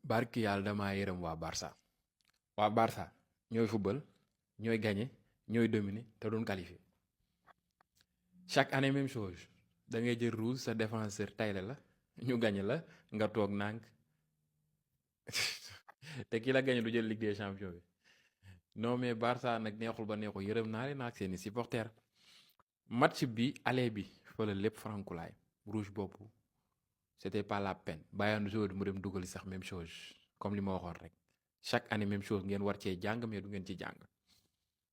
barki yàlla damaa yërëm waa Barça ñooy football ñooy gagné ñooy dominer te duñ qualifié chaque année même chose da ngay jël rouge sa défenseur tayle la ñu gagné la nga toog nànk te ki la gagné du jël Ligue des champions bi non mais Barça nag neexul ba neexul yërëm naa leen ak seeni supporters match bi aller bi fa la lépp frankulaay rouge boobu c'était pas la peine Bayern jour mu dem dugali sax même chose comme li ma waxoon rek chaque année même chose ngeen war cee jàng mais du ngeen ci jàng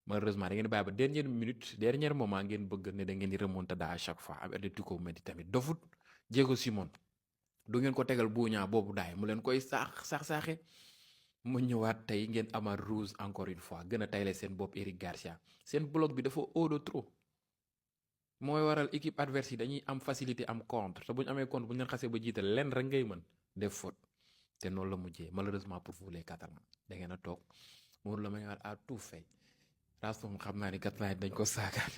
malheureusement da ngeen bàyyi ba dernière minute dernier moment ngeen bëgg ne da ngeen di remontada à chaque fois am Atlético Madrid tamit dofut Diego Simon du ngeen ko tegal buuñaa boobu daay mu leen koy saaxe mu ñëwaat tey ngeen amaat rouge encore une fois gën a tayle seen bopp Eric Garcia seen bloc bi dafa haut de trop mooy waral équipe adverse yi dañuy am facilité am contre te bu ñu amee contre bu ñu leen xasee ba jiital leen rek ngay mën def faute te noonu la mujjee malheureusement pour vous les Catalans da ngeen a toog Maodo la may war à tout fait race moom xam naa ni Catalans dañ ko saagaan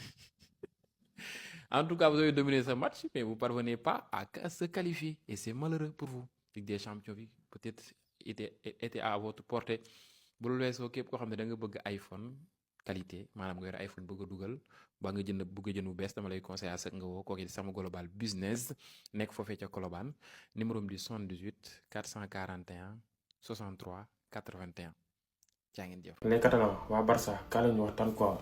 en tout cas vous avez dominé ce match mais vous parvenez pas à se qualifier et c'est malheureux pour vous Ligue des champions bi peut-être était à votre portée bu lu weesoo képp koo xam ne da nga bëgg iPhone qualité maanaam nga yor iPhone bëgg a dugal ba nga bëgg a jënd bu bees dama lay conseiller à nga woo kooku di sama global business nekk foofee ca Colobane numéro bi di 78 441 63 81 jaa ngeen jëf. Les Catalans waa Barça kaa la ñu waxtaan quoi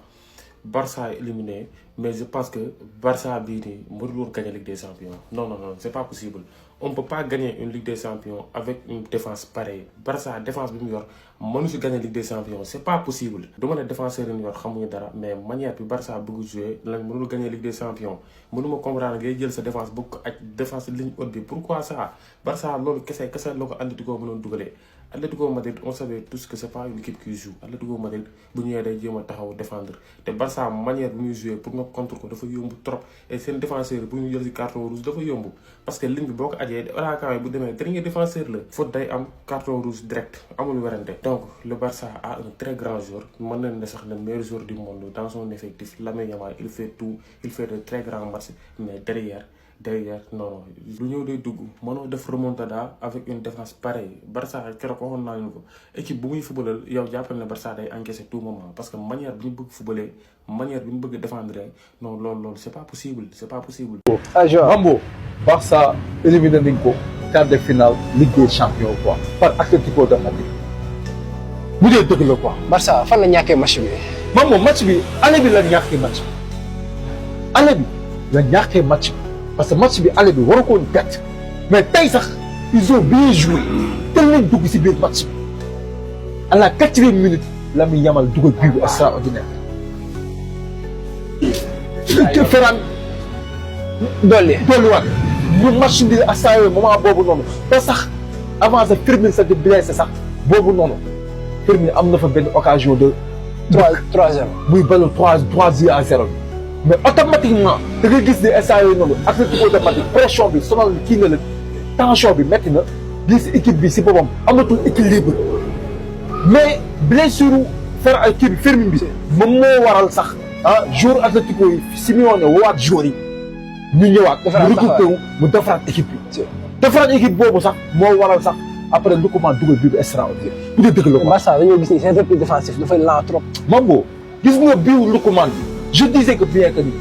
Barça est éliminé mais je pense que Barça bii nii mënul woon gagner Ligue des Champions non c'est pas possible on peut pas gagner une Ligue des Champions avec une défense pareille Barça défense bi mu yor mënu si gagner Ligue des Champions c'est pas possible. du ma ne défenseur yi ñu yor xamuñu dara mais manière bi Barça bëgg jouer lañ mënul gagner Ligue des Champions mënuma comprendre ngay jël sa défense bëgg ko ak défense ligne haute bi pourquoi ça Barça loolu kese la ko Atlético mënoon dugalee. Atlético Madrid on savait tous que c'est pas une équipe qui joue Atlético Madrid bu ñëwee day jéem a taxaw défendre te Barça manière bu ñuy jouer pour nga contre ko dafa yomb trop et seen défenseur bu ñu jël ci carton rouge dafa yomb parce que ligne bi boo ko ajee attaquant bu demee dernier défenseur la faute day am carton rouge direct amul werante donc le Barça a un très grand joueur mën nañ ne sax le meilleur joueur du monde dans son effectif Lamine Yamal il fait tout il fait de très grands matchs mais derrière non lu ñëw day dugg mënoo def remontada avec une défense pareille Barça keroog waxoon naa leen ko équipe bu muy footballal yow jàppal ne Barça day encaisser tout moment parce que manière bi ñu bëgg footballer manière bi ñu bëgg défendre non loolu c'est pas possible. Mambo Barça éliminé nañ ko quart de finale Ligue des Champions quoi par Atlético de Madrid bu dee dëgg la quoi. Barça fan la ñàkkee match bi. Mambo match bi aller bi la ñàkkee match bi parce que match bi aller bi waru ko woon bett mais tey sax ils ont bien joué tel nañ dugg si biir match bi à la 4e minute Lamine Yamal dugal bii bu extraordinaire. te Ferran dolliwaat bu match bi à moment boobu noonu te sax avant sa Firmine sax di blessé sax boobu noonu Firmine am na fa benn occasion de. 3-0 muy balu 3-0 mais automatiquement da ngay gis ne instant yooyu noonu Atlético de Madrid pression bi sonal kii na la tension bi métti na gis équipe bi si boppam amatul équilibre mais blessure ay kii bi Firmine bi moom moo waral sax jour Atlético yi Simeone woowaat joueurs yi ñu ñëwaat. mu defaraat équipe bi. defaraat équipe boobu sax moo waral sax après lu ko mën dugal bii bu extraordinaire bu dee dëgg la ko. Barça dañoo gis ni seen repli défensif dafay lent trop. Mambo gis nga bii lu ko mën je disais que bien que ni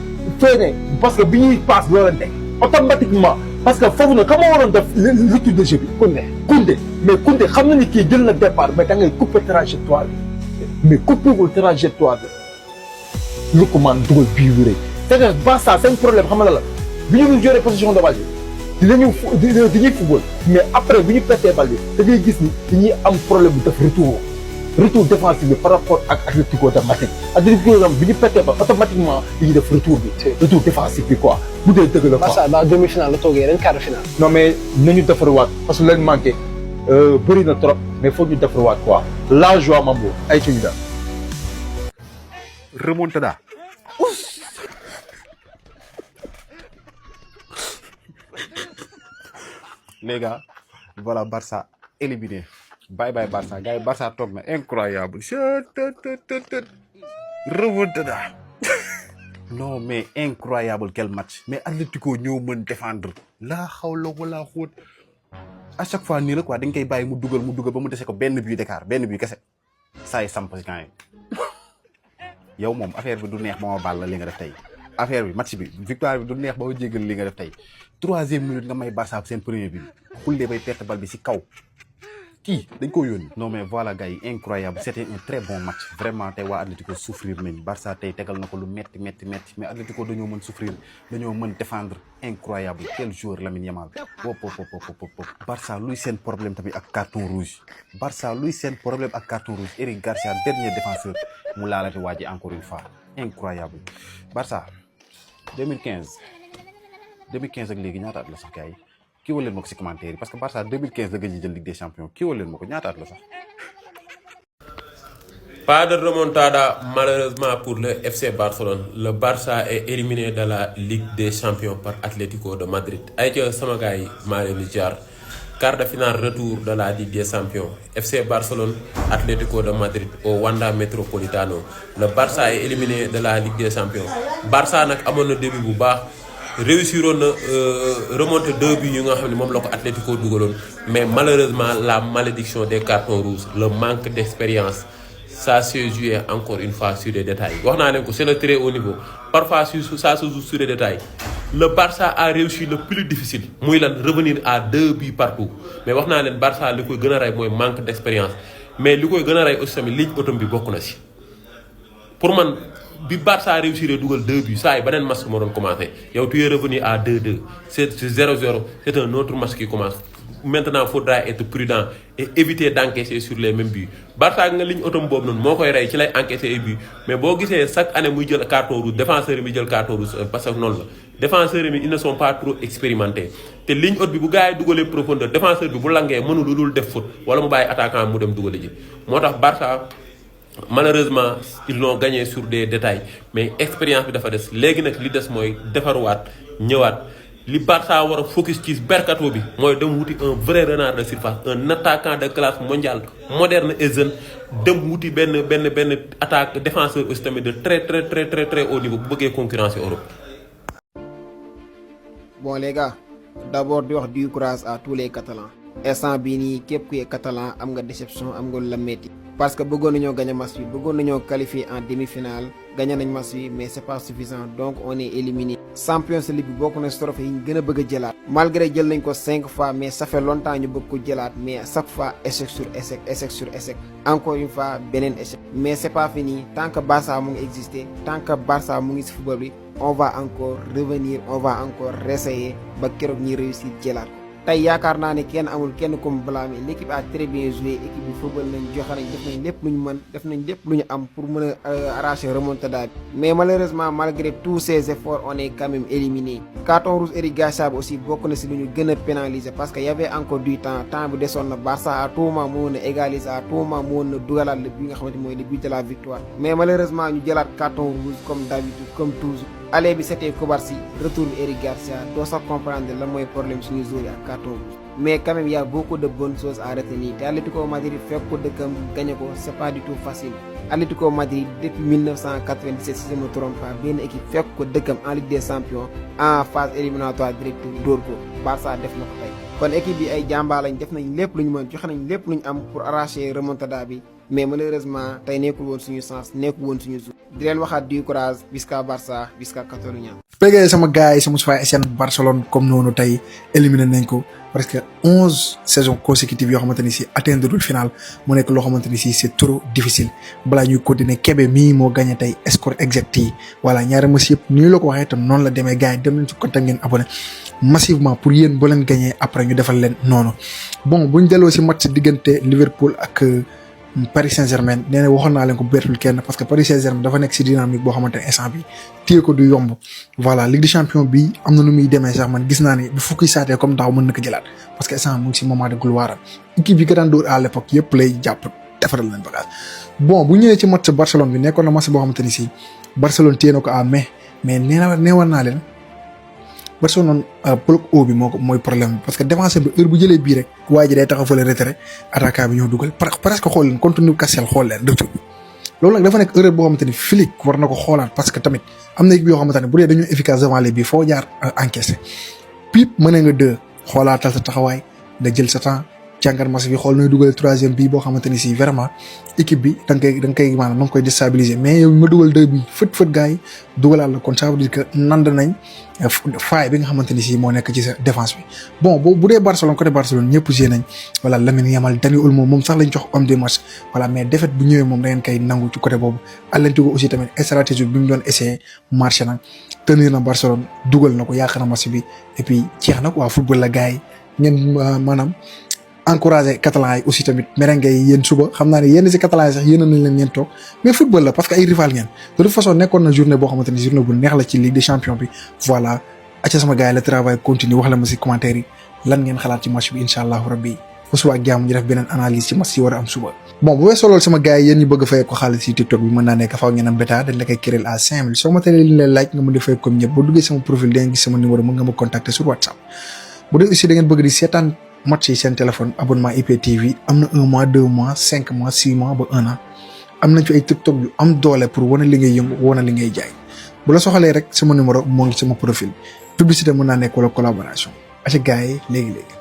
fee parce que bi ñuy passe loolante automatiquement parce que foofu nag ka ma waroon def retour de jeu bi Koundé mais Koundé xam na ni kii jël na départ mais da ngay couper trajectoire bi mais couper wul trajectoire bi lu ko mën dugal bii yu rëy c'est-à-dire Barça seen problème xam nga la bi ñu joué position de balle bi dañuy football mais après bi ñu pété balle bi da ngay gis ni dañuy am problème bu def retour défensif bi par rapport ak Atlético de Madrid bi ñu pété ba automatiquement dañuy def retour défensif bi quoi bu dee dëgg la quoi. Barça ba demi-finale la toogee ren quart de finale. non mais nañu defarwaat parce que leen manqué bëri na trop mais foog ñu defarwaat quoi la joie Mambo ay ci ñu daal. remontada. Les gars, voilà Barça éliminé. Bye bye Barça gars yi Barça toog na incroyable remontada. Non mais incroyable quel match mais Atlético ñoo mën défendre laa xawla wala xóot à chaque fois nii la quoi dañ koy bàyyi mu dugal ba mu dese ko benn but d'écart benn but kese saa yi samp si camp yi yow moom affaire bi du neex ba ma baal la li nga def tey affaire bi match bi victoire bi du neex ba ma jéggal li nga def tey 3e minute nga may Barça seen premier bi xullee bay perte bal bi si kaw kii dañ ko yónni. non mais voilà gars yi incroyable c'était un très bon match vraiment tey waa Atlético souffrir nañ Barça tey tegal na ko lu metti mais Atlético dañoo mën souffrir dañoo mën défendre incroyable quel joueur Lamine Yamal wop Barça luy seen problème tamit ak carton rouge Eric Garcia dernier défenseur mu laalati waa ji encore une fois incroyable Barça 2015 ak léegi ñaata at la sax gars yi kii wala leen ma ko si commentaire yi parce que Barça 2015 la gëj a jël Ligue des Champions kii wala leen ma ko ñaata at la sax. Pas de remontada malheureusement pour le FC Barcelone. Le Barça est éliminé de la Ligue des Champions par Atlético de Madrid. Ayca sama gars yi maa leen di jaar quart de finale retour de la Ligue des Champions FC Barcelone Atlético de Madrid au Wanda Metropolitano. Le Barça est éliminé de la Ligue des Champions. Barça nag amoon na début bu baax. Réussiroon na remonter 2 buts yu nga xam ne moom la ko Atlético dugaloon mais malheureusement la malédiction des cartons rouges le manque d'expérience ça s'est joué encore une fois sur des détails wax naa leen ko c'est le très haut niveau parfois ça se joue sur des détails le Barça a réussi le plus difficile muy lan revenir à 2 buts partout mais wax naa leen Barça li koy gën a rey mooy manque d'expérience mais li koy gën a rey aussi tamit ligne autom bi bokk na si pour man bi Barça réussir dugal 2 buts saa yi beneen match moo doon commencé yow tu es revenu à 2-2 c'est 0-0 c'est un autre match qui commence maintenant faudra être prudent et éviter d'encaisser sur les mêmes buts Barça nga ligne autom boobu noonu moo koy rey ci lay encaisser ay buts mais boo gisee chaque année muy jël carton rouge défenseurs yi muy jël carton rouge parce que noonu la défenseurs yi ils ne sont pas trop expérimentés te ligne haute bi bu gars yi dugalee profondeur défenseur bi bu langee mënul lu dul def faute wala mu bàyyi attaquant mu dem dugale ji moo tax Barça malheureusement ils l'ont gagné sur des détails mais expérience bi dafa des léegi nag li des mooy defaruwaat ñëwaat li Barça war a focus ci mercato bi mooy dem wuti un vrai renard de surface un attaquant de classe mondiale moderne et jeune dem wuti benn attaque défenseur aussi tamit de très haut niveau bu bëggee concurrencer Europe. Bon les gars d'abord di wax du courage à tous les Catalans instant bii nii képp kuy Catalan am nga déception am nga lu la metti parce que bëggoon nañoo gagner match bi bëggoon nañoo qualifier en demi-finale gagné nañ match bi mais c'est pas suffisant donc on est éliminé. Champions League bi bokk na si trophée yi ñu gën a bëgg a jëlaat malgré jël nañ ko 5 fois mais ça fait longtemps ñu bëgg ko jëlaat mais à chaque fois échec sur échec encore une fois beneen échec mais c'est pas fini tant que Barça mu ngi exister tant que Barça mu ngi si football bi on va encore revenir on va encore réessayer ba keroog ñi réussir jëlaat ko. tey yaakaar naa ne kenn amul kenn comme blâmer l'équipe a très bien joué équipe bi football nañ joxe nañ def nañ lépp lu ñu mën def nañ lépp lu ñu am pour mën a arracher remontada bi mais malheureusement malgré tous ces efforts on est quand même éliminé. Carton rouge Eric Garcia bi aussi bokk na si lu ñu gën a pénaliser parce que y avait encore du temps bi desoon na Barça à tout moment mënoon na égaliser à tout moment mënoon na dugalaat le but nga xamante mooy le but de la victoire mais malheureusement ñu jëlaat carton rouge comme d'habitude comme toujours. aller bi c'était Kobarsi retour bi Eric Garcia doo sax comprendre lan mooy problème suñu joueur yi ak carton rouge mais quand même y a beaucoup de bonnes choses à retenir te Atlético Madrid fekk ko dëkkam gagné ko c'est pas du tout facile. Atlético Madrid depuis 1997 si je me trompe pas benn équipe fekk ko dëkkam en Ligue des Champions en phase éliminatoire directe dóor ko Barça def na ko tey kon équipe bi ay jàmbaar lañ def nañ lépp lu ñu mën joxe nañ lépp lu ñu am pour arracher remontada bi mais malheureusement tey nekkul woon suñu chance nekkul woon suñu jour di leen waxaat du courage Visca Barça Visca Catalunya. pégee sama gars yi sama Moustapha SN Barcelone comme noonu tey éliminé nañ ko presque 11 saisons consécutives yoo xamante ni si atteindre le final mu nekk loo xamante ni si c'est trop difficile balaa ñuy continuer Kébé mii moo gagné tey score exact yi voilà ñaari match yëpp nii la ko waxee te noonu la demee gars yi dem nañ ci contact ngeen abonné massivement pour yéen boo leen gagné après ñu defal leen noonu bon buñ delloo si match diggante Liverpool ak Paris Saint-Germain nee na waxoon naa leen ko bettul kenn parce que Paris Saint-Germain dafa nekk si dynamique boo xamante ne instant bi téye ko du yomb voilà Ligue des Champions bi am na nu muy demee sax man gis naa ne bu fukki saatee comme daaw mën na ko jëlaat parce que instant mu ngi si moment de gloire équipe yi ko daan dóor à l'époque yëpp lay jàpp defaral leen bagage bon bu ñëwee ci match Barcelone bi nekkoon na match boo xamante ni si Barcelone téye na ko à mais neewal naa leen Barcelone bloc haut bi mooy problème bi parce que défenseur bi heure bu jëlee bii rek waa ji day taxaw fële retrait attaquant bi ñëw dugal presque xool leen contre Newcastle xool leen retour bi loolu nag dafa nekk erreur boo xamante ni Flick war na ko xoolaat parce que tamit am na équipe yoo xamante ne bu dee dañoo efficace devant les bii foo jaar encaissé pip mënee nga 2 xoolaatal sa taxawaay nga jël sa temps jàngat match bi xool nooy dugal 3e bi boo xamante ni si vraiment équipe bi da nga koy maanaam da nga koy déstabiliser mais yow nga dugal 2 bi fët gars yi dugalaat la kon ça veut dire que nand nañ faay bi nga xamante ni si moo nekk ci sa défense bi bon bu dee Barcelone côté Barcelone ñëpp gée nañ voilà Lamine Yamal Dani Olmo moom sax lañ jox homme du match voilà mais défaite bu ñëwee moom da ngeen koy nangu ci côté boobu Atlético aussi tamit stratégie bi mu doon essayé marché na tenir na Barcelone dugal na ko yàq na match bi et puis jeex na quoi football la gars yi ngeen maanaam encouragé catalan yi aussi tamit merengue yi yéen suba xam naa ne yenn si catalan yi sax yéen nañ leen ngeen toog mais football la parce que ay rival ngeen de toute façon nekkoon na journée boo xamante ni journée bu neex la ci Ligue des Champions bi voilà acca sama gars yi le travail continue wax la ma si commentaire yi lan ngeen xalaat ci match bi incha allahu rabbi bu suba ak jàmm ñu def beneen analyse ci match yi war a am suba bon bu weesoo loolu sama gars yi yéen ñu bëgg a fay ko xaalis ci TikTok bi mën naa nekk faaw ngeen am bêta dañ la koy créer à 5000 soo ma teenee li leen laaj nga mën di fay comme ñëpp boo duggee sama profil da ngeen gis sama numéro mën nga ma contacter sur WhatsApp bu dee aussi da ngeen bëgg di seetaan match yi seen téléphone abonnement IPTV am na 1 mois 2 mois 5 mois 6 mois ba 1 an am nañ fi ay TikTok yu am doole pour wane li ngay yëngu wane li ngay jaay bu la soxalee rek sama numéro moo ngi sama profil publicité mën naa nekk wala collaboration ak gars yi léegi-léegi